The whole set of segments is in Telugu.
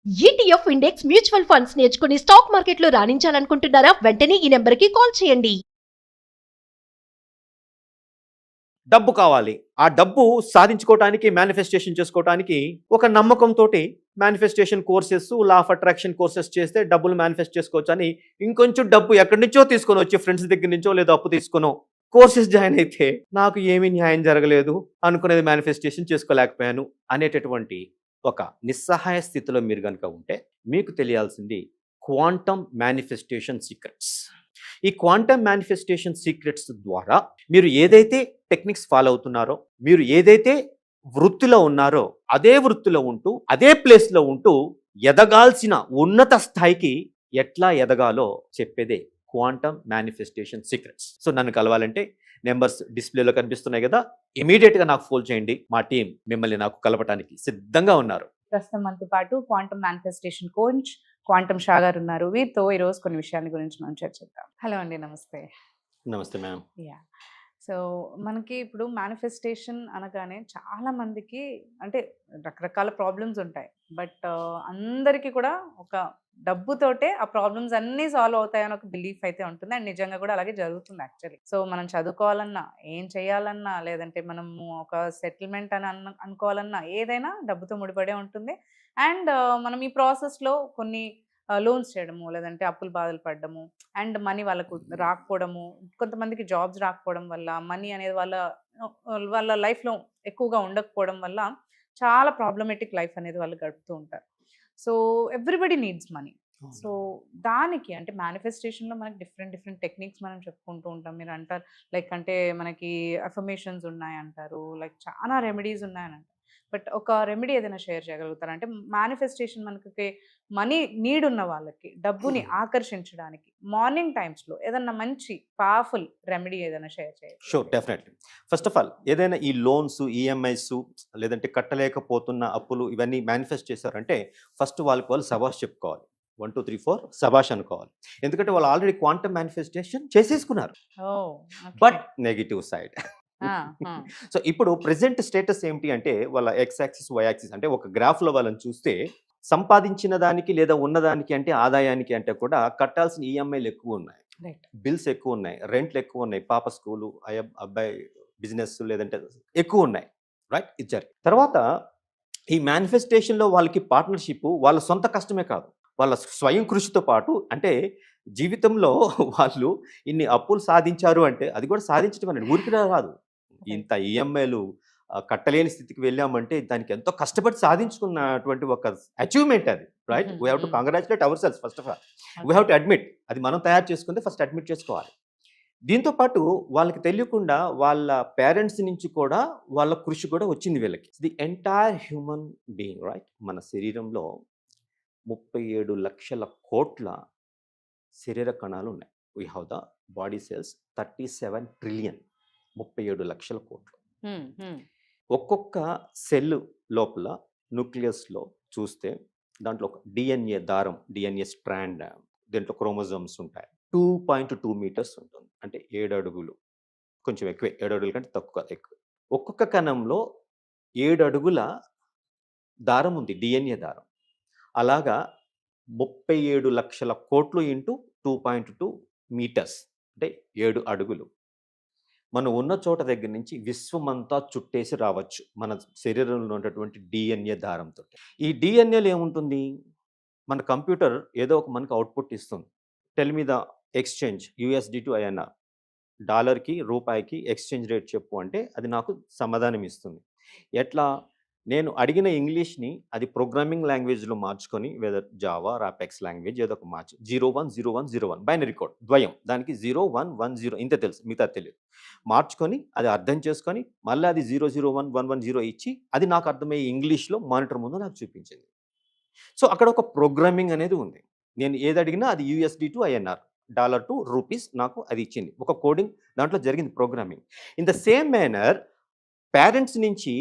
ఈటీఎఫ్ ఇండెక్స్ మ్యూచువల్ ఫండ్స్ నేర్చుకుని స్టాక్ మార్కెట్లో రాణించాలనుకుంటున్నారా? వెంటనే ఈ నెంబర్కి కాల్ చేయండి. డబ్బు కావాలి. ఆ డబ్బు సాధించుకోవటానికి, మేనిఫెస్టేషన్ చేసుకోవటానికి ఒక నమ్మకంతోటి manifestation courses, law of attraction courses చేస్తే డబ్బులు మేనిఫెస్ట్ చేసుకోవచ్చని ఇంకొంచెం డబ్బు ఎక్కడి నుంచో తీసుకొని వచ్చి ఫ్రెండ్స్ దగ్గర నుంచో లేదా అప్పు తీసుకునో కోర్సెస్ జాయిన్ అయితే నాకు ఏమీ న్యాయం జరగలేదు, అనుకునేది మేనిఫెస్టేషన్ చేసుకోలేకపోయాను అనేటటువంటి ఒక నిస్సహాయ స్థితిలో మీరు కనుక ఉంటే మీకు తెలియాల్సింది క్వాంటమ్ మేనిఫెస్టేషన్ సీక్రెట్స్. ఈ క్వాంటమ్ మేనిఫెస్టేషన్ సీక్రెట్స్ ద్వారా మీరు ఏదైతే టెక్నిక్స్ ఫాలో అవుతున్నారో, మీరు ఏదైతే వృత్తిలో ఉన్నారో అదే వృత్తిలో ఉంటూ, అదే ప్లేస్లో ఉంటూ ఎదగాల్సిన ఉన్నత స్థాయికి ఎట్లా ఎదగాలో చెప్పేదే క్వాంటమ్ మేనిఫెస్టేషన్ సీక్రెట్స్. సో నన్ను కలవాలంటే నెంబర్స్ డిస్ప్లేలో కనిపిస్తున్నాయి కదా, ఇమీడియట్గా నాకు ఫోన్ చేయండి. మా టీం మిమ్మల్ని నాకు కలపడానికి సిద్ధంగా ఉన్నారు. ప్రస్తుతం మనతో పాటు quantum manifestation coach quantum Shah గారు ఉన్నారు. వీరితో ఈరోజు కొన్ని విషయాల గురించి మనం చర్చిద్దాం. హలో అండి, నమస్తే. నమస్తే మ్యామ్. యా, సో మనకి ఇప్పుడు మేనిఫెస్టేషన్ అనగానే చాలా మందికి అంటే రకరకాల ప్రాబ్లమ్స్ ఉంటాయి. బట్ అందరికీ కూడా ఒక డబ్బుతోటే ఆ ప్రాబ్లమ్స్ అన్నీ సాల్వ్ అవుతాయని ఒక బిలీఫ్ అయితే ఉంటుంది. అండ్ నిజంగా కూడా అలాగే జరుగుతుంది యాక్చువల్లీ. సో మనం చదువుకోవాలన్నా, ఏం చేయాలన్నా, లేదంటే మనము ఒక సెటిల్మెంట్ అని అనుకోవాలన్నా ఏదైనా డబ్బుతో ముడిపడే ఉంటుంది. అండ్ మనం ఈ ప్రాసెస్లో కొన్ని లోన్స్ చేయడము, లేదంటే అప్పులు బాధలు పడడము, అండ్ మనీ వాళ్ళకు రాకపోవడము, కొంతమందికి జాబ్స్ రాకపోవడం వల్ల మనీ అనేది వాళ్ళ లైఫ్లో ఎక్కువగా ఉండకపోవడం వల్ల చాలా ప్రాబ్లమేటిక్ లైఫ్ అనేది వాళ్ళు గడుపుతూ ఉంటారు. So everybody needs money. So దానికి అంటే మేనిఫెస్టేషన్లో మనకి డిఫరెంట్ టెక్నిక్స్ మనం చెప్పుకుంటూ ఉంటాం. మీరు అంటారు లైక్ అంటే మనకి అఫర్మేషన్స్ ఉన్నాయంటారు, లైక్ చాలా రెమెడీస్ ఉన్నాయని అంటారు. బట్ ఒక రెమెడీ ఏదైనా షేర్ చేయగలుగుతారా? అంటే మేనిఫెస్టేషన్ మనకి మనీ నీడ్ ఉన్న వాళ్ళకి డబ్బుని ఆకర్షించడానికి మార్నింగ్ టైమ్స్లో ఏదన్నా మంచి పవర్ఫుల్ రెమెడీ ఏదైనా షేర్ చేయాలి? Sure, definitely. First of all ఏదైనా ఈ లోన్స్, ఈఎంఐస్ లేదంటే కట్టలేకపోతున్న అప్పులు ఇవన్నీ మేనిఫెస్ట్ చేశారంటే ఫస్ట్ వాళ్ళు సబాష్ చెప్పుకోవాలి. 1 2 3 4 సబాష్ అనుకోవాలి. ఎందుకంటే వాళ్ళు ఆల్రెడీ క్వాంటమ్ మేనిఫెస్టేషన్ చేసేసుకున్నారు. But negative side. సో ఇప్పుడు ప్రెసెంట్ స్టేటస్ ఏమిటి అంటే వాళ్ళ ఎక్స్ యాక్సిస్, వై యాక్సిస్ అంటే ఒక గ్రాఫ్లో వాళ్ళని చూస్తే సంపాదించిన దానికి లేదా ఉన్నదానికి అంటే ఆదాయానికి అంటే కూడా కట్టాల్సిన ఈఎంఐలు ఎక్కువ ఉన్నాయి, బిల్స్ ఎక్కువ ఉన్నాయి, రెంట్లు ఎక్కువ ఉన్నాయి, పాప స్కూలు, అబ్బాయి బిజినెస్ లేదంటే ఎక్కువ ఉన్నాయి. రైట్, ఇచ్చారు. తర్వాత ఈ మేనిఫెస్టేషన్లో వాళ్ళకి పార్ట్నర్షిప్ వాళ్ళ సొంత కష్టమే కాదు, వాళ్ళ స్వయం కృషితో పాటు అంటే జీవితంలో వాళ్ళు ఇన్ని అప్పులు సాధించారు అంటే అది కూడా సాధించడం అనేది ఊరికి రాదు. ఇంత ఈఎంఐలు కట్టలేని స్థితికి వెళ్ళామంటే దానికి ఎంతో కష్టపడి సాధించుకున్నటువంటి ఒక అచీవ్మెంట్ అది. Right, we have to congratulate hour cells first of all. We have to admit, అది మనం తయారు చేసుకుంటే ఫస్ట్ అడ్మిట్ చేసుకోవాలి. దీంతో పాటు వాళ్ళకి తెలియకుండా వాళ్ళ పేరెంట్స్ నుంచి కూడా వాళ్ళ కృషి కూడా వచ్చింది వీళ్ళకి. The entire human being, right, మన శరీరంలో 37 లక్షల కోట్ల శరీర కణాలు ఉన్నాయి. We have the body cells 37 trillion, 37 లక్షల కోట్లు. ఒక్కొక్క సెల్ లోపల న్యూక్లియస్లో చూస్తే దాంట్లో ఒక డిఎన్ఏ దారం, డిఎన్ఏ స్ట్రాండ్, దీంట్లో క్రోమోజోమ్స్ ఉంటాయి. 2.2 మీటర్స్ ఉంటుంది, అంటే 7 అడుగులు, కొంచెం ఎక్కువే, 7 అడుగుల కంటే తక్కువ ఎక్కువ. ఒక్కొక్క కణంలో 7 అడుగుల దారం ఉంది, డిఎన్ఏ దారం. అలాగా 37 లక్షల కోట్లు ఇంటూ 2.2 మీటర్స్ అంటే 7 అడుగులు. మనం ఉన్న చోట దగ్గర నుంచి విశ్వమంతా చుట్టేసి రావచ్చు మన శరీరంలో ఉన్నటువంటి డిఎన్ఏ దారంతో. ఈ డిఎన్ఏలో ఏముంటుంది, మన కంప్యూటర్ ఏదో ఒక మనకు అవుట్పుట్ ఇస్తుంది. Tell me the exchange USD to INR, డాలర్కి రూపాయికి ఎక్స్చేంజ్ రేట్ చెప్పు అంటే అది నాకు సమాధానం ఇస్తుంది. ఎట్లా, నేను అడిగిన ఇంగ్లీష్ని అది ప్రోగ్రామింగ్ లాంగ్వేజ్లో మార్చుకొని, వెదర్ జావా, రాపెక్స్ లాంగ్వేజ్ ఏదో ఒక మార్చి 010101 బైనరీ కోడ్ ద్వయం, దానికి 0110 ఇంత తెలుసు, మిగతా తెలియదు, మార్చుకొని అది అర్థం చేసుకొని మళ్ళీ అది 001110 ఇచ్చి అది నాకు అర్థమయ్యే ఇంగ్లీష్లో మానిటర్ ముందు నాకు చూపించింది. సో అక్కడ ఒక ప్రోగ్రామింగ్ అనేది ఉంది. నేను ఏది అడిగినా అది USD to INR, dollar to rupees నాకు అది ఇచ్చింది. ఒక కోడింగ్ దాంట్లో జరిగింది, programming. In the same manner parents నుంచి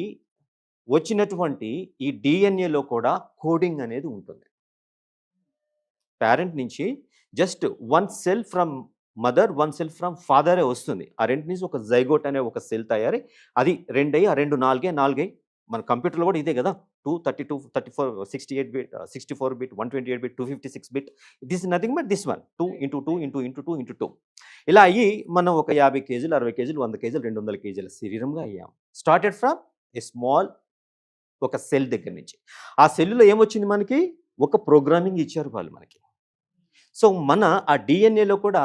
వచ్చినటువంటి ఈ డిఎన్ఏలో కూడా కోడింగ్ అనేది ఉంటుంది. పేరెంట్ నుంచి just 1 cell from mother, 1 cell from ఫాదరే వస్తుంది. ఆ రెండు నుంచి ఒక జైగోట్ అనే ఒక సెల్ తయారై అది 2 అయ్యి, ఆ 2 4 4 మన కంప్యూటర్లో కూడా ఇదే కదా, 232, 34, 68 bit, 64 bit, 128 bit, 256 bit. This is nothing but this one. 2 into 2 into 2 into 2. ఇలా అయ్యి మనం ఒక 50 కేజీలు, 60 కేజీలు, 100 కేజీలు, 200 కేజీల శరీరంగా అయ్యాం. స్టార్టెడ్ ఫ్రమ్ ఏ స్మాల్ ఒక సెల్ దగ్గర నుంచి. ఆ సెల్లులో ఏమొచ్చింది మనకి? ఒక ప్రోగ్రామింగ్ ఇచ్చారు వాళ్ళు మనకి. సో మన ఆ డిఎన్ఏలో కూడా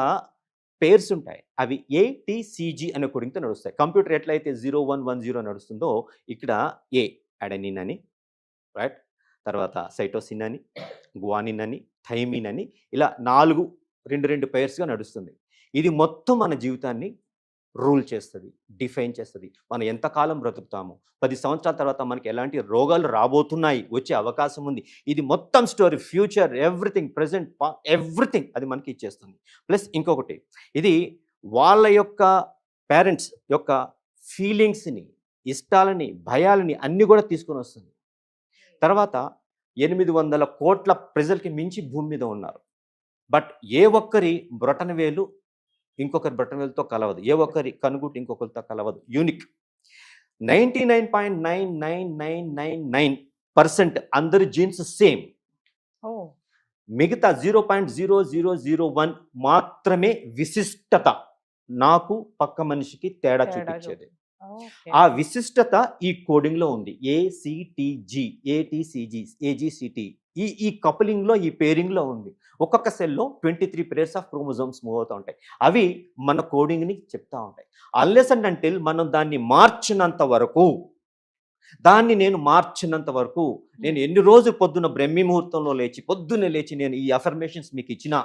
పేర్స్ ఉంటాయి. అవి ఏటీసీజీ అనే కోడింగ్తో నడుస్తాయి. కంప్యూటర్ ఎట్లయితే 0110 నడుస్తుందో ఇక్కడ ఏ అడెనిన్ అని, రైట్, తర్వాత సైటోసిన్ అని, గ్వానిన్ అని, థైమిన్ అని, ఇలా 4 2 పేర్స్గా నడుస్తుంది. ఇది మొత్తం మన జీవితాన్ని రూల్ చేస్తుంది, డిఫైన్ చేస్తుంది. మనం ఎంతకాలం బ్రతుకుతాము, 10 సంవత్సరాల తర్వాత మనకి ఎలాంటి రోగాలు రాబోతున్నాయి, వచ్చే అవకాశం ఉంది, ఇది మొత్తం story, future, everything, present, everything అది మనకి ఇచ్చేస్తుంది. ప్లస్ ఇంకొకటి, ఇది వాళ్ళ యొక్క పేరెంట్స్ యొక్క ఫీలింగ్స్ని, ఇష్టాలని, భయాలని అన్నీ కూడా తీసుకొని వస్తుంది. తర్వాత 800 కోట్ల ప్రజలకి మించి భూమి మీద ఉన్నారు. బట్ ఏ ఒక్కరి బ్రొటన వేలు ఇంకొకరి బ్రొటన వేలుతో కలవదు, ఏ ఒక్కరి కనుగుట్టు ఇంకొకరితో కలవదు. యూనిక్. 99.99999% అందరి జీన్స్ సేమ్. మిగతా 0.0001 మాత్రమే విశిష్టత, నాకు పక్క మనిషికి తేడా చూపించేది. ఆ విశిష్టత ఈ కోడింగ్లో ఉంది. ఏసిటిజి, ఏటీసీజీ, ఏజీసిటి, ఈ కపులింగ్లో, ఈ పేరింగ్లో ఉంది. ఒక్కొక్క సెల్లో 23 పేర్స్ ఆఫ్ క్రోమోజోమ్స్ మూవ్ అవుతూ ఉంటాయి. అవి మన కోడింగ్ని చెప్తా ఉంటాయి. అన్లెస్ అండ్ అంటిల్ మనం దాన్ని మార్చినంత వరకు, నేను మార్చినంత వరకు, నేను ఎన్ని రోజులు పొద్దున్న బ్రహ్మి ముహూర్తంలో లేచి, పొద్దున్నే లేచి నేను ఈ అఫర్మేషన్స్ మీకు ఇచ్చినా,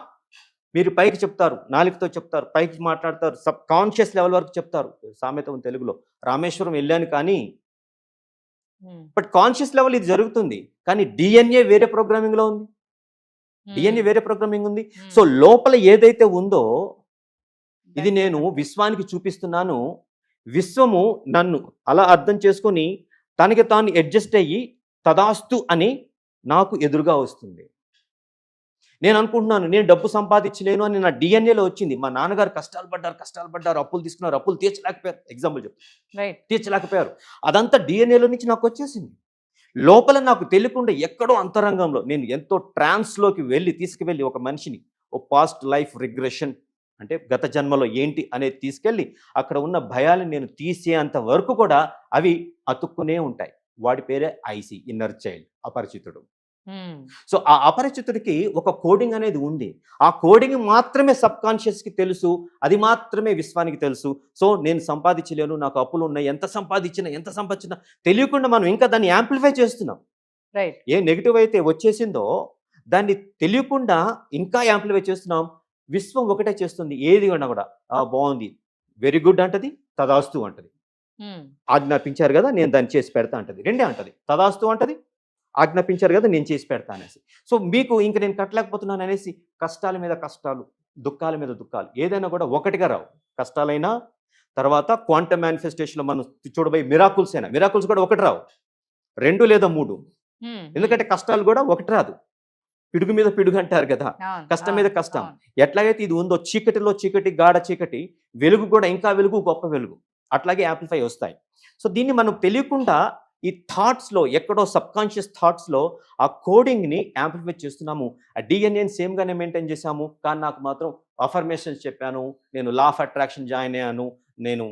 మీరు పైకి చెప్తారు, నాలుగుతో చెప్తారు, పైకి మాట్లాడతారు, సబ్ కాన్షియస్ లెవెల్ వరకు చెప్తారు. సామెత ఉంది తెలుగులో, రామేశ్వరం వెళ్ళాను కానీ, బట్ కాన్షియస్ లెవెల్ ఇది జరుగుతుంది. కానీ డిఎన్ఏ వేరే ప్రోగ్రామింగ్లో ఉంది, డిఎన్ఏ వేరే ప్రోగ్రామింగ్ ఉంది. సో లోపల ఏదైతే ఉందో ఇది నేను విశ్వానికి చూపిస్తున్నాను. విశ్వము నన్ను అలా అర్థం చేసుకొని తనకి తాను అడ్జస్ట్ అయ్యి తదాస్తు అని నాకు ఎదురుగా వస్తుంది. నేను అనుకుంటున్నాను నేను డబ్బు సంపాదించలేను అని నా డిఎన్ఏలో వచ్చింది. మా నాన్నగారు కష్టాలు పడ్డారు, అప్పులు తీసుకున్నారు, అప్పులు తీర్చలేకపోయారు, ఎగ్జాంపుల్ చెప్తాను, తీర్చలేకపోయారు. అదంతా డిఎన్ఏలో నుంచి నాకు వచ్చేసింది. లోపల నాకు తెలియకుండా ఎక్కడో అంతరంగంలో నేను ఎంతో ట్రాన్స్లోకి తీసుకువెళ్ళి ఒక మనిషిని, ఓ పాస్ట్ లైఫ్ రిగ్రెషన్ అంటే గత జన్మలో ఏంటి అనేది తీసుకెళ్ళి అక్కడ ఉన్న భయాలను నేను తీసేంత వరకు కూడా అవి అతుక్కునే ఉంటాయి. వాడి పేరే ఐసి, ఇన్నర్ చైల్డ్, అపరిచితుడు. సో ఆ అపరిచితుడికి ఒక కోడింగ్ అనేది ఉంది. ఆ కోడింగ్ మాత్రమే సబ్ కాన్షియస్కి తెలుసు, అది మాత్రమే విశ్వానికి తెలుసు. సో నేను సంపాదించలేను, నాకు అప్పులు ఉన్నాయి, ఎంత సంపాదించినా తెలియకుండా మనం ఇంకా దాన్ని యాంప్లిఫై చేస్తున్నాం. రైట్. ఏ నెగిటివ్ అయితే వచ్చేసిందో దాన్ని తెలియకుండా ఇంకా యాంప్లిఫై చేస్తున్నాం. విశ్వం ఒకటే చేస్తుంది, ఏది ఉన్నా కూడా బాగుంది, వెరీ గుడ్ అంటది, తదాస్తు అంటది. ఆజ్ఞాపించారు కదా నేను దాన్ని చేసి పెడతా అంటది, రెండే అంటది. తదాస్తు అంటది, ఆజ్ఞాపించారు కదా నేను చేసి పెడతా అనేసి. సో మీకు ఇంక నేను కట్టలేకపోతున్నాను అనేసి కష్టాల మీద కష్టాలు, దుఃఖాల మీద దుఃఖాలు, ఏదైనా కూడా ఒకటిగా రావు. కష్టాలైనా, తర్వాత క్వాంటమ్ మేనిఫెస్టేషన్లో మనం చూడబోయే మిరాకుల్స్ అయినా, మిరాకుల్స్ కూడా ఒకటి రావు, 2 లేదా 3. ఎందుకంటే కష్టాలు కూడా ఒకటి రాదు. పిడుగు మీద పిడుగు అంటారు కదా, కష్టం మీద కష్టం. ఎట్లాగైతే ఇది ఉందో, చీకటిలో చీకటి, గాఢ చీకటి, వెలుగు కూడా ఇంకా వెలుగు, గొప్ప వెలుగు, అట్లాగే యాంప్లిఫై వస్తాయి. సో దీన్ని మనం తెలియకుండా ఈ థాట్స్లో, ఎక్కడో సబ్ కాన్షియస్ థాట్స్లో ఆ కోడింగ్ని యాంప్లిఫై చేస్తున్నాము. ఆ డిఎన్ఏని సేమ్గానే మెయింటైన్ చేశాము. కానీ నాకు మాత్రం అఫర్మేషన్స్ చెప్పాను, నేను లా ఆఫ్ అట్రాక్షన్ జాయిన్ అయ్యాను, నేను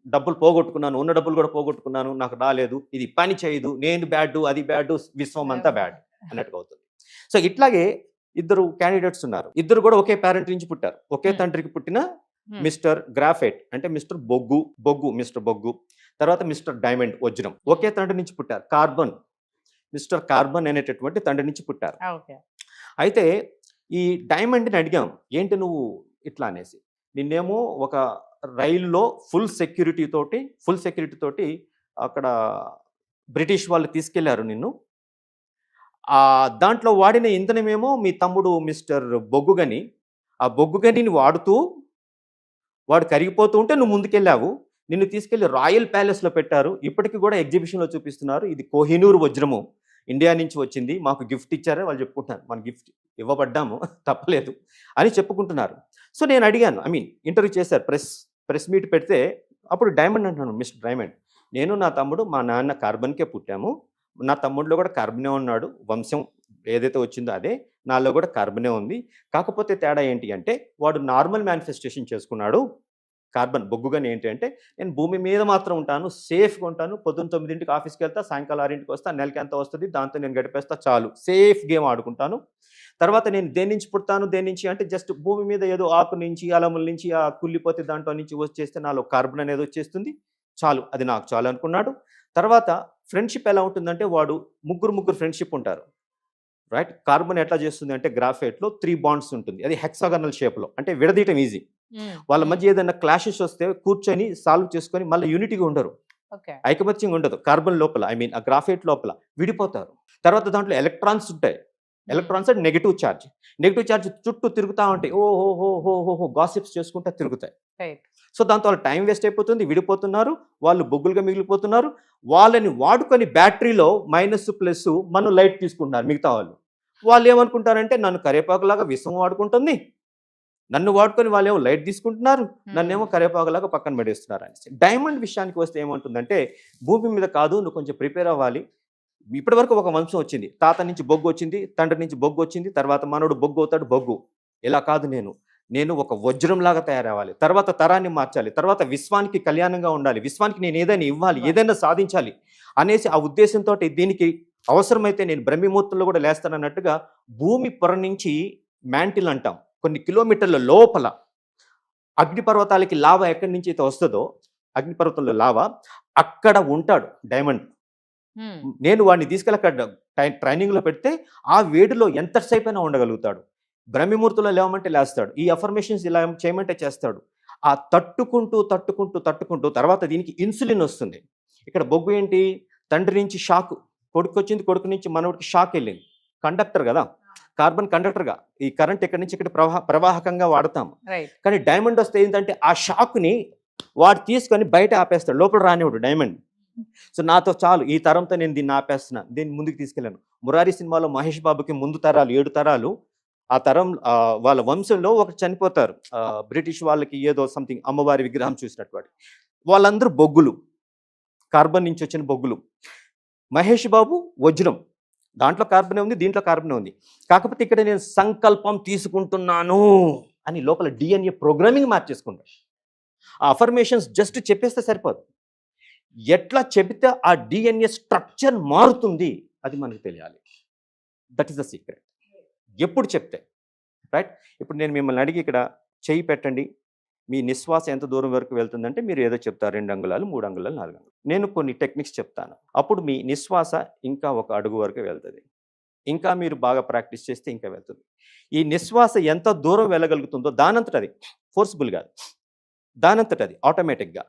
డబ్బులు పోగొట్టుకున్నాను, ఉన్న డబ్బులు కూడా పోగొట్టుకున్నాను, నాకు రాలేదు, ఇది పని చేయదు, నేను బ్యాడ్, అది బ్యాడ్, విశ్వం అంతా బ్యాడ్ అన్నట్టుగా అవుతుంది. సో ఇట్లాగే 2 క్యాండిడేట్స్ ఉన్నారు. 2 కూడా ఒకే పేరెంట్ నుంచి పుట్టారు, ఒకే తండ్రికి పుట్టిన మిస్టర్ గ్రాఫైట్ అంటే మిస్టర్ మిస్టర్ బొగ్గు, తర్వాత మిస్టర్ డైమండ్, వజ్రం, ఒకే తండ్రి నుంచి పుట్టారు. మిస్టర్ కార్బన్ అనేటటువంటి తండ్రి నుంచి పుట్టారు. అయితే ఈ డైమండ్ని అడిగాం, ఏంటి నువ్వు ఇట్లా అనేసి. నిన్నేమో ఒక రైల్లో ఫుల్ సెక్యూరిటీ తోటి అక్కడ బ్రిటిష్ వాళ్ళు తీసుకెళ్లారు నిన్ను. దాంట్లో వాడిన ఇంధనమేమో మీ తమ్ముడు మిస్టర్ బొగ్గుగని, ఆ బొగ్గుగనిని వాడుతూ వాడు కరిగిపోతూ ఉంటే నువ్వు ముందుకెళ్ళావు. నిన్ను తీసుకెళ్లి రాయల్ ప్యాలెస్లో పెట్టారు. ఇప్పటికీ కూడా ఎగ్జిబిషన్లో చూపిస్తున్నారు. ఇది కోహినూర్ వజ్రము, ఇండియా నుంచి వచ్చింది, మాకు గిఫ్ట్ ఇచ్చారని వాళ్ళు చెప్పుకుంటున్నారు. మన గిఫ్ట్ ఇవ్వబడ్డాము, తప్పలేదు అని చెప్పుకుంటున్నారు. సో నేను అడిగాను, ఇంటర్వ్యూ చేశారు, ప్రెస్ మీట్ పెడితే అప్పుడు డైమండ్ అంటున్నాను, మిస్టర్ డైమండ్, నేను నా తమ్ముడు మా నాన్న కార్బన్కే పుట్టాము, నా తమ్ముడిలో కూడా కార్బనే ఉన్నాడు. వంశం ఏదైతే వచ్చిందో అదే. నాలో కూడా కార్బనే ఉంది. కాకపోతే తేడా ఏంటి అంటే వాడు నార్మల్ మేనిఫెస్టేషన్ చేసుకున్నాడు. కార్బన్ బొగ్గుగాని ఏంటి అంటే నేను భూమి మీద మాత్రం ఉంటాను, సేఫ్‌గా ఉంటాను. పొద్దున్న 9కి ఆఫీస్‌కెళ్తా, సాయంకాలం 6కి వస్తా, నెలకి ఎంత వస్తది దాంతో నేను గడిపేస్తా చాలు. సేఫ్ గేమ్ ఆడుకుంటాను. తర్వాత నేను దేని నుంచి పుడతాను, దేని నుంచి అంటే జస్ట్ భూమి మీద ఏదో ఆకు నుంచి, అలముల నుంచి కుళ్ళిపోతే దాంట్లో నుంచి వచ్చేస్తే నాలో కార్బన్ అనేది వచ్చేస్తుంది. చాలు. అది నాకు చాలు అనుకున్నాడు. తర్వాత ఫ్రెండ్‌షిప్ ఎలా ఉంటుందంటే వాడు ముగ్గురు ఫ్రెండ్‌షిప్ ఉంటారు. రైట్. కార్బన్ ఎట్లా చేస్తుంది అంటే గ్రాఫైట్‌లో 3 బాండ్స్ ఉంటుంది. అది హెక్సాగనల్ షేప్‌లో. అంటే విడదీయటం ఈజీ. వాళ్ళ మధ్య ఏదైనా క్లాషెస్ వస్తే కూర్చొని సాల్వ్ చేసుకొని మళ్ళీ యూనిటీగా ఉండరు. ఓకే. ఐకమత్యంగా ఉండదు. కార్బన్ లోపల ఆ గ్రాఫైట్ లోపల విడిపోతారు. తర్వాత దాంట్లో ఎలక్ట్రాన్స్ ఉంటాయి. ఎలక్ట్రాన్స్ అంటే నెగెటివ్ చార్జ్. నెగెటివ్ చార్జ్ చుట్టూ తిరుగుతా ఉంటాయి. ఓహో గాసిప్స్ చేసుకుంటా తిరుగుతాయి. రైట్. సో దాంతో వాళ్ళ టైం వేస్ట్ అయిపోతుంది. విడిపోతున్నారు. వాళ్ళు బొగ్గులుగా మిగిలిపోతున్నారు. వాళ్ళని వాడుకొని బ్యాటరీలో మైనస్ ప్లస్ మనం లైట్ తీసుకుంటున్నారు మిగతా వాళ్ళు. వాళ్ళు ఏమనుకుంటారంటే నన్ను కరేపాకులాగా విషం వాడుకుంటుంది. నన్ను వాడుకొని వాళ్ళేమో లైట్ తీసుకుంటున్నారు. నన్నేమో కరేపాకులాగా పక్కన పడేస్తున్నారు అనేసి. డైమండ్ విషయానికి వస్తే ఏమంటుందంటే భూమి మీద కాదు, నువ్వు కొంచెం ప్రిపేర్ అవ్వాలి. ఇప్పటి వరకు ఒక వంశం వచ్చింది. తాత నుంచి బొగ్గు వచ్చింది, తండ్రి నుంచి బొగ్గు వచ్చింది, తర్వాత మనోడు బొగ్గు అవుతాడు బొగ్గు. ఇలా కాదు నేను ఒక వజ్రంలాగా తయారవ్వాలి. తర్వాత తరాన్ని మార్చాలి. తర్వాత విశ్వానికి కళ్యాణంగా ఉండాలి. విశ్వానికి నేను ఏదైనా ఇవ్వాలి, ఏదైనా సాధించాలి అనేసి ఆ ఉద్దేశంతో దీనికి అవసరమైతే నేను బ్రహ్మముహూర్తంలో కూడా లేస్తానన్నట్టుగా భూమి పొర నుంచి మ్యాంటిల్ అంటాం. కొన్ని కిలోమీటర్ల లోపల అగ్నిపర్వతాలకి లావా ఎక్కడి నుంచి అయితే వస్తుందో అగ్నిపర్వతంలో లావా అక్కడ ఉంటాడు డైమండ్. నేను వాడిని తీసుకెళ్ళి అక్కడ ట్రైనింగ్లో పెడితే ఆ వేడిలో ఎంతసేపు అయినా ఉండగలుగుతాడు. బ్రహ్మముహూర్తంలో లేవమంటే లేస్తాడు. ఈ అఫర్మేషన్స్ ఇలా చేయమంటే చేస్తాడు. ఆ తట్టుకుంటూ తర్వాత దీనికి ఇన్సులిన్ వస్తుంది. ఇక్కడ బొగ్గు ఏంటి, తండ్రి నుంచి షాక్ కొడుకు వచ్చింది, కొడుకు నుంచి మనవడికి షాక్ వెళ్ళింది. కండక్టర్ కదా, కార్బన్ కండక్టర్గా ఈ కరెంట్ ఇక్కడ నుంచి ఇక్కడ ప్రవాహకంగా వాడతాం. కానీ డైమండ్ వస్తే ఏంటంటే ఆ షాక్ని వాడు తీసుకొని బయట ఆపేస్తాడు, లోపల రానివాడు డైమండ్. సో నాతో చాలు, ఈ తరంతో నేను దీన్ని ఆపేస్తున్నా, దీన్ని ముందుకు తీసుకెళ్ళాను. మురారి సినిమాలో మహేష్ బాబుకి ముందు తరాలు 7 తరాలు, ఆ తరం వాళ్ళ వంశంలో ఒకటి చనిపోతారు. బ్రిటిష్ వాళ్ళకి ఏదో సంథింగ్ అమ్మవారి విగ్రహం చూసినటువంటి వాళ్ళందరూ బొగ్గులు, కార్బన్ నుంచి వచ్చిన బొగ్గులు. మహేష్ బాబు వజ్రం, దాంట్లో కార్బనే ఉంది, దీంట్లో కార్బనే ఉంది. కాకపోతే ఇక్కడ నేను సంకల్పం తీసుకుంటున్నాను అని లోపల డిఎన్ఏ ప్రోగ్రామింగ్ మార్చేసుకుంటాను. ఆ అఫర్మేషన్స్ జస్ట్ చెప్పేస్తే సరిపోదు. ఎట్లా చెబితే ఆ డిఎన్ఏ స్ట్రక్చర్ మారుతుంది అది మనకు తెలియాలి. That is the secret. ఎప్పుడు చెప్తే రైట్. ఇప్పుడు నేను మిమ్మల్ని అడిగి ఇక్కడ చెయ్యి పెట్టండి, మీ నిశ్వాస ఎంత దూరం వరకు వెళ్తుందంటే మీరు ఏదో చెప్తారు, 2 అంగుళాలు 3 అంగుళాలు 4 అంగుళాలు. నేను కొన్ని టెక్నిక్స్ చెప్తాను, అప్పుడు మీ నిశ్వాస ఇంకా 1 అడుగు వరకు వెళ్తుంది. ఇంకా మీరు బాగా ప్రాక్టీస్ చేస్తే ఇంకా వెళ్తుంది. ఈ నిశ్వాస ఎంత దూరం వెళ్ళగలుగుతుందో దానంతట అది, ఫోర్స్ఫుల్ కాదు, దానంతట అది ఆటోమేటిక్గా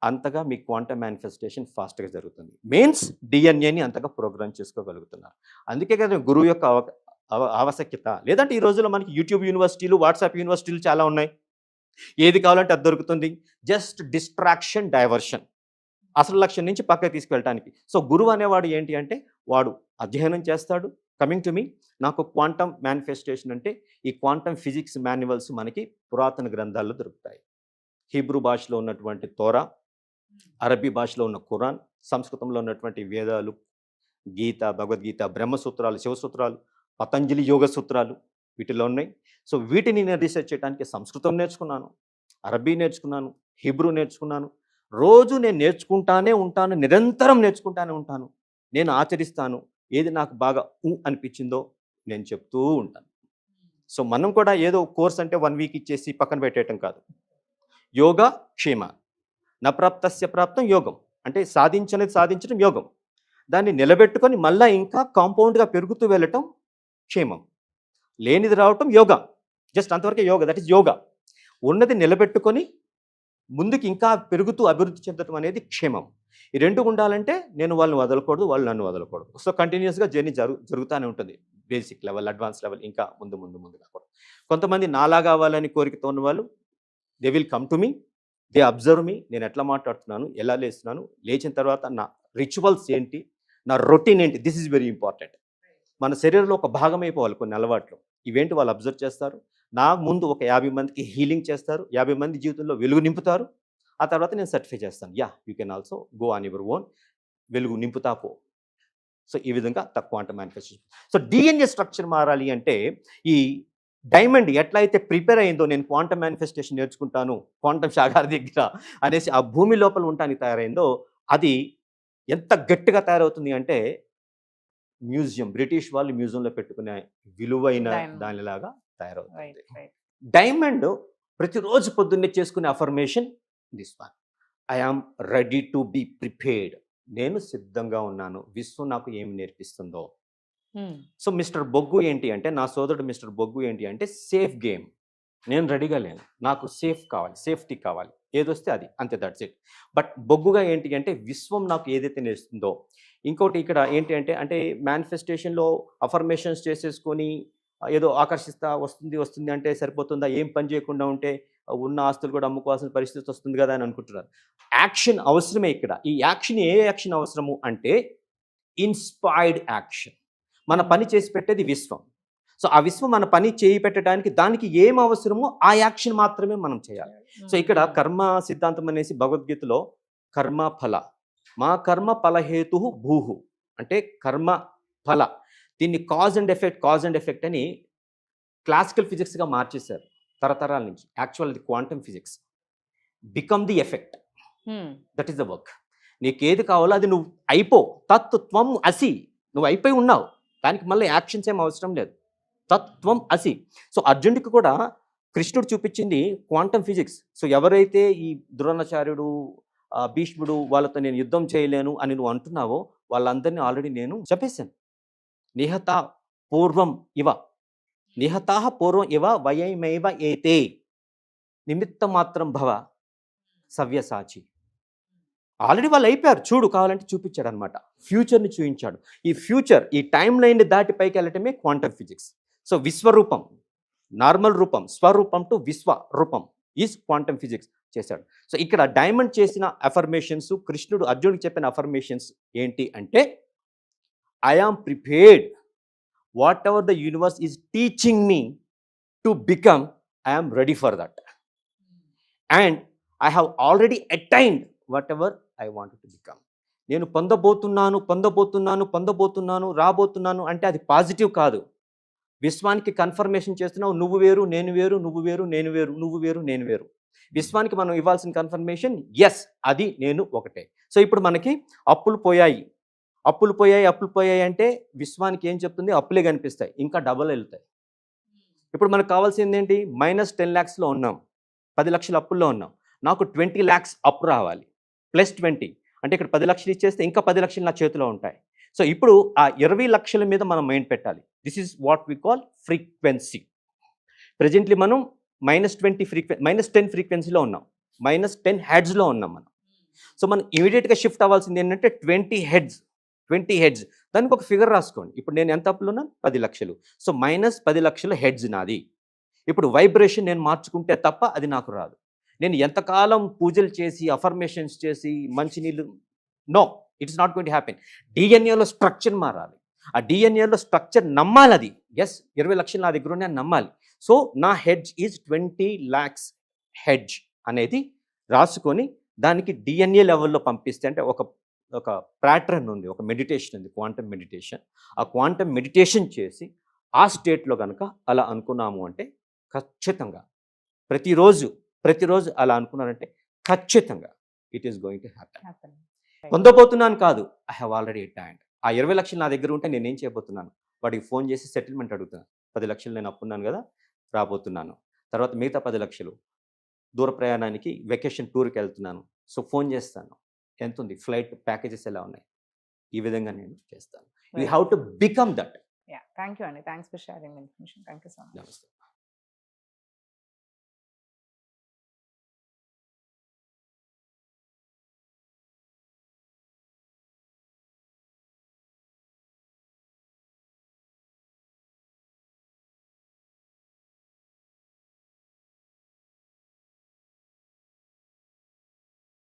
అంతగా మీ క్వాంటమ్ మేనిఫెస్టేషన్ ఫాస్ట్గా జరుగుతుంది. మీన్స్ డిఎన్ఏని అంతగా ప్రోగ్రామ్ చేసుకోగలుగుతున్నారు. అందుకే కదా గురువు యొక్క ఆవశ్యకత. లేదంటే ఈ రోజుల్లో మనకి యూట్యూబ్ యూనివర్సిటీలు, వాట్సాప్ యూనివర్సిటీలు చాలా ఉన్నాయి. ఏది కావాలంటే అది దొరుకుతుంది. జస్ట్ డిస్ట్రాక్షన్, డైవర్షన్, అసలు లక్ష్యం నుంచి పక్కకి తీసుకెళ్ళటానికి. సో గురువు అనేవాడు ఏంటి అంటే వాడు అధ్యయనం చేస్తాడు. కమింగ్ టు మీ, నాకు క్వాంటమ్ మేనిఫెస్టేషన్ అంటే ఈ క్వాంటమ్ ఫిజిక్స్ మాన్యువల్స్ మనకి పురాతన గ్రంథాల్లో దొరుకుతాయి. హీబ్రూ భాషలో ఉన్నటువంటి తోరా, అరబీ భాషలో ఉన్న ఖురాన్, సంస్కృతంలో ఉన్నటువంటి వేదాలు, గీత, భగవద్గీత, బ్రహ్మసూత్రాలు, శివసూత్రాలు, పతంజలి యోగ సూత్రాలు వీటిలో ఉన్నాయి. సో వీటిని నేను రీసెర్చ్ చేయడానికి సంస్కృతం నేర్చుకున్నాను, అరబీ నేర్చుకున్నాను, హీబ్రూ నేర్చుకున్నాను. రోజు నేను నేర్చుకుంటానే ఉంటాను, నిరంతరం నేర్చుకుంటానే ఉంటాను. నేను ఆచరిస్తాను. ఏది నాకు బాగా అనిపించిందో నేను చెప్తూ ఉంటాను. సో మనం కూడా ఏదో కోర్స్ అంటే 1 వీక్ ఇచ్చేసి పక్కన పెట్టేయటం కాదు. యోగా క్షేమ, నప్రాప్తస్య ప్రాప్తం యోగం, అంటే సాధించడం యోగం. దాన్ని నిలబెట్టుకొని మళ్ళీ ఇంకా కాంపౌండ్గా పెరుగుతూ వెళ్ళటం క్షేమం. లేనిది రావటం యోగా. జస్ట్ అంతవరకే యోగా, దట్ ఈస్ యోగా. ఉన్నది నిలబెట్టుకొని ముందుకు ఇంకా పెరుగుతూ అభివృద్ధి చెందడం అనేది క్షేమం. ఈ 2 ఉండాలంటే నేను వాళ్ళని వదలకూడదు, వాళ్ళు నన్ను వదలకూడదు. సో కంటిన్యూస్గా జర్నీ జరుగుతూనే ఉంటుంది. బేసిక్ లెవెల్, అడ్వాన్స్ లెవెల్, ఇంకా ముందు కాకూడదు. కొంతమంది నాలా కావాలని కోరికతో ఉన్న వాళ్ళు they will come to me, they observe me, నేను ఎట్లా మాట్లాడుతున్నాను, ఎలా లేస్తున్నాను, లేచిన తర్వాత నా రిచువల్స్ ఏంటి, నా రొటీన్ ఏంటి. This is very important. మన శరీరంలో ఒక భాగం అయిపోవాలి కొన్ని అలవాట్లు. ఇవేంటి వాళ్ళు అబ్జర్వ్ చేస్తారు. నా ముందు ఒక 50 మందికి హీలింగ్ చేస్తారు, 50 మంది జీవితంలో వెలుగు నింపుతారు. ఆ తర్వాత నేను సర్టిఫై చేస్తాను, yeah you can also go on your own, వెలుగు నింపుతా పో. సో ఈ విధంగా quantum manifestation. So DNA structure మారాలి అంటే ఈ డైమండ్ ఎట్లా అయితే ప్రిపేర్ అయిందో నేను క్వాంటమ్ మేనిఫెస్టేషన్ నేర్చుకుంటాను క్వాంటమ్ షాగారి దగ్గర అనేసి ఆ భూమి లోపల ఉండటానికి తయారైందో అది ఎంత గట్టిగా తయారవుతుంది అంటే బ్రిటిష్ వాళ్ళు మ్యూజియంలో పెట్టుకునే విలువైన Diamond. దానిలాగా తయారవుతుంది. రైట్. డైమండ్ ప్రతిరోజు పొద్దున్నే చేసుకునే affirmation this one, I am ready to be prepared. నేను సిద్ధంగా ఉన్నాను, విశ్వం నాకు ఏమి నేర్పిస్తుందో. సో మిస్టర్ బొగ్గు ఏంటి అంటే, నా సోదరుడు మిస్టర్ బొగ్గు ఏంటి అంటే సేఫ్ గేమ్. నేను రెడీగా లేను, నాకు సేఫ్టీ కావాలి, ఏదొస్తే అది, అంతే, దట్స్ ఇట్. బట్ బొగ్గుగా ఏంటి అంటే విశ్వం నాకు ఏదైతే నేర్స్తుందో. ఇంకోటి ఇక్కడ ఏంటి అంటే మేనిఫెస్టేషన్లో అఫర్మేషన్స్ చేసేసుకొని ఏదో ఆకర్షిస్తా వస్తుంది అంటే సరిపోతుందా, ఏం పని చేయకుండా ఉంటే ఉన్న ఆస్తులు కూడా అమ్ముకోవాల్సిన పరిస్థితి వస్తుంది కదా అని అనుకుంటున్నారు. యాక్షన్ అవసరమే ఇక్కడ. ఈ యాక్షన్ ఏ యాక్షన్ అవసరము అంటే ఇన్స్పైర్డ్ యాక్షన్. మన పని చేసి పెట్టేది విశ్వం. సో ఆ విశ్వం మన పని చేయి పెట్టడానికి దానికి ఏం అవసరమో ఆ యాక్షన్ మాత్రమే మనం చేయాలి. సో ఇక్కడ కర్మ సిద్ధాంతం అనేసి భగవద్గీతలో కర్మ ఫల, మా కర్మ ఫలహేతు భూహు అంటే కర్మ ఫల. దీన్ని కాజ్ అండ్ ఎఫెక్ట్ అని క్లాసికల్ ఫిజిక్స్గా మార్చేశారు తరతరాల నుంచి. యాక్చువల్ అది quantum physics. Become the effect, that is the work. నీకేది కావాలో అది నువ్వు అయిపో. తత్వం అసి, నువ్వు అయిపోయి ఉన్నావు, దానికి మళ్ళీ యాక్షన్స్ ఏం అవసరం లేదు. తత్వం అసి. సో అర్జునుడికి కూడా కృష్ణుడు చూపించింది క్వాంటమ్ ఫిజిక్స్. సో ఎవరైతే ఈ ద్రోణాచార్యుడు, భీష్ముడు వాళ్ళతో నేను యుద్ధం చేయలేను అని నువ్వు అంటున్నావో వాళ్ళందరినీ ఆల్రెడీ నేను చెప్పేశాను. నిహతా పూర్వం ఇవ వయమేవ ఏతే నిమిత్త మాత్రం భవ సవ్యసాచి. ఆల్రెడీ వాళ్ళు అయిపోయారు, చూడు కావాలంటే చూపించాడు అనమాట. ఫ్యూచర్ని చూపించాడు. ఈ టైం లైన్ని దాటి పైకి వెళ్ళటమే క్వాంటమ్ ఫిజిక్స్. సో విశ్వరూపం, నార్మల్ రూపం, స్వరూపం టు విశ్వరూపం ఈజ్ క్వాంటమ్ ఫిజిక్స్ చేశాడు. సో ఇక్కడ డైమండ్ చేసిన అఫర్మేషన్స్, కృష్ణుడు అర్జునుడికి చెప్పిన అఫర్మేషన్స్ ఏంటి అంటే I am prepared, whatever the universe is teaching me to become, I am ready for that, and I have already attained whatever I want to become. నేను పొందబోతున్నాను రాబోతున్నాను అంటే అది పాజిటివ్ కాదు. విశ్వానికి కన్ఫర్మేషన్ చేస్తున్నావు, నువ్వు వేరు నేను వేరు, నువ్వు వేరు నేను వేరు, నువ్వు వేరు నేను వేరు. విశ్వానికి మనం ఇవ్వాల్సిన కన్ఫర్మేషన్ ఎస్, అది నేను ఒకటే. సో ఇప్పుడు మనకి అప్పులు పోయాయి అంటే విశ్వానికి ఏం చెప్తుంది, అప్పులే కనిపిస్తాయి, ఇంకా డబల్ వెళ్తాయి. ఇప్పుడు మనకు కావాల్సింది ఏంటి, -10 lakhsలో ఉన్నాం, 10 లక్షల అప్పుల్లో ఉన్నాం, నాకు 20 lakhs అప్పు రావాలి, +20 అంటే ఇక్కడ 10 లక్షలు ఇచ్చేస్తే ఇంకా 10 లక్షలు నా చేతిలో ఉంటాయి. సో ఇప్పుడు ఆ 20 లక్షల మీద మనం మైండ్ పెట్టాలి. This is what we call frequency. Presently మనం -10 ఫ్రీక్వెన్సీలో ఉన్నాం, -10 హెడ్స్లో ఉన్నాం మనం. సో మనం ఇమీడియట్గా షిఫ్ట్ అవ్వాల్సింది ఏంటంటే 20 హెడ్స్. దానికి ఒక ఫిగర్ రాసుకోండి. ఇప్పుడు నేను ఎంత అప్పులు ఉన్నాను, 10 లక్షలు. సో -10 లక్షల హెడ్స్ నాది. ఇప్పుడు వైబ్రేషన్ నేను మార్చుకుంటే తప్ప అది నాకు రాదు. నేను ఎంతకాలం పూజలు చేసి అఫర్మేషన్స్ చేసి మంచినీళ్ళు, no, it's not going to happen. డిఎన్ఏలో స్ట్రక్చర్ మారాలి. ఆ డిఎన్ఏలో స్ట్రక్చర్ నమ్మాలి. అది ఎస్ 20 లక్షలు నా దగ్గర ఉన్నాయి నమ్మాలి. సో నా హెడ్జ్ ఈజ్ 20 lakhs హెడ్జ్ అనేది రాసుకొని దానికి డిఎన్ఏ లెవెల్లో పంపిస్తే, అంటే ఒక ప్యాటర్న్ ఉంది, ఒక మెడిటేషన్ ఉంది, క్వాంటమ్ మెడిటేషన్. ఆ క్వాంటమ్ మెడిటేషన్ చేసి ఆ స్టేట్లో కనుక అలా అనుకున్నాము అంటే ఖచ్చితంగా ప్రతిరోజు అలా అనుకున్నారంటే ఖచ్చితంగా it is going to happen. పొందబోతున్నాను కాదు, ఐ హ్యావ్ ఆల్రెడీ అటైన్డ్. ఆ 20 లక్షలు నా దగ్గర ఉంటే నేనేం చేయబోతున్నాను, వాడికి ఫోన్ చేసి సెటిల్మెంట్ అడుగుతున్నాను. 10 లక్షలు నేను అప్పున్నాను కదా, రాబోతున్నాను. తర్వాత మిగతా 10 లక్షలు దూర ప్రయాణానికి వెకేషన్ టూర్కి వెళ్తున్నాను. సో ఫోన్ చేస్తాను, ఎంత ఉంది, ఫ్లైట్ ప్యాకేజెస్ ఎలా ఉన్నాయి, ఈ విధంగా నేను చేస్తాను. You have to become that. Thank you అండి, thanks for sharing information. Thank you so much. నమస్తే.